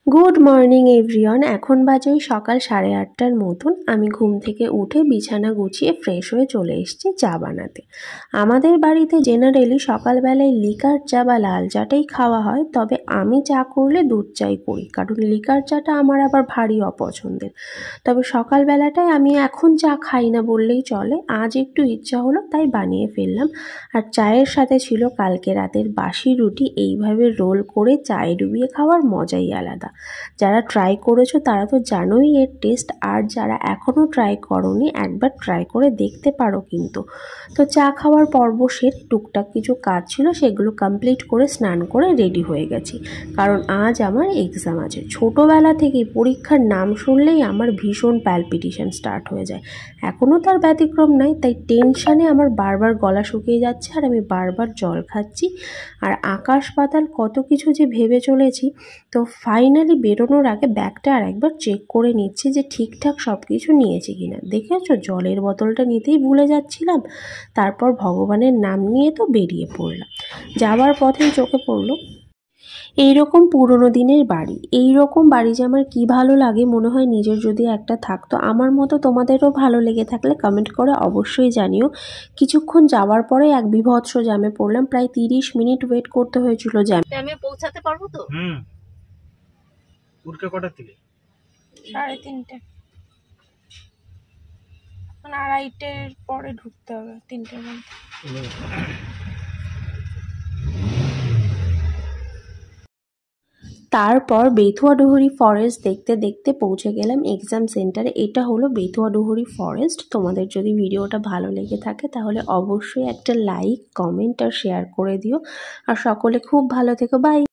Good morning everyone. এখন বাজে সকাল 8:30টার মতন। আমি ঘুম থেকে উঠে বিছানা গুছিয়ে ফ্রেশ হয়ে চলে এসেছি চা বানাতে। আমাদের বাড়িতে জেনারেলি সকালবেলায় লিকার চা বা লাল চাটাই খাওয়া হয়, তবে আমি চা করলে দুধ চাই করি, কারণ লিকার চাটা আমার আবার ভারী অপছন্দের। তবে সকালবেলাটায় আমি এখন চা খাই না বললেই চলে, আজ একটু ইচ্ছা হলো তাই বানিয়ে ফেললাম। আর চায়ের সাথে ছিল কালকে রাতের বাসি রুটি। এইভাবে রোল করে চায়ে ডুবিয়ে খাওয়ার মজাই আলাদা। যারা ট্রাই করেছো তারা তো জানোই এর টেস্ট, আর যারা এখনও ট্রাই করোনি একবার ট্রাই করে দেখতে পারো কিন্তু। তো চা খাওয়ার পর্ব সেরে টুকটাক কিছু কাজ ছিল, সেগুলো কমপ্লিট করে স্নান করে রেডি হয়ে গেছি, কারণ আজ আমার এক্সাম আছে। ছোটোবেলা থেকে পরীক্ষার নাম শুনলেই আমার ভীষণ প্যালপিটেশন স্টার্ট হয়ে যায়। এখনও তার ব্যতিক্রম নাই, তাই টেনশানে আমার বারবার গলা শুকিয়ে যাচ্ছে আর আমি বারবার জল খাচ্ছি। আর আকাশ পাতাল কত কিছু যে ভেবে চলেছি। তো ফাইনালি বেরোনোর আগে ব্যাগটা আর একবার চেক করে নিচ্ছি যে ঠিকঠাক সব কিছু নিয়েছি কিনা। দেখেছো, জলের বোতলটা নিতেই ভুলে যাচ্ছিলাম। তারপর ভগবানের নাম নিয়ে তো বেরিয়ে পড়লাম। যাওয়ার পথেই চোখে পড়লো এইরকম পুরোনো দিনের বাড়ি। এইরকম বাড়ি যে আমার কি ভালো লাগে, মনে হয় নিজের যদি একটা থাকতো। আমার মতো তোমাদেরও ভালো লেগে থাকলে কমেন্ট করে অবশ্যই জানিও। কিছুক্ষণ যাওয়ার পরে এক বিভৎস জ্যামে পড়লাম, প্রায় 30 মিনিট ওয়েট করতে হয়েছিল জ্যামে। আমি পৌঁছাতে পারবো তো? উঠকে কটার থেকে? 3:30। মানে 2:30-এর পরে ঢুকতে হবে, 3টের মধ্যে। তারপর বেথুয়াডুহুরি ফরেস্ট দেখতে দেখতে পৌঁছে গেলাম এক্সাম সেন্টারে। এটা হলো বেথুয়াডুহুরি ফরেস্ট। তোমাদের যদি ভিডিওটা ভালো লেগে থাকে তাহলে অবশ্যই একটা লাইক, কমেন্ট আর শেয়ার করে দিও। আর সকলে খুব ভালো থেকো। বাই।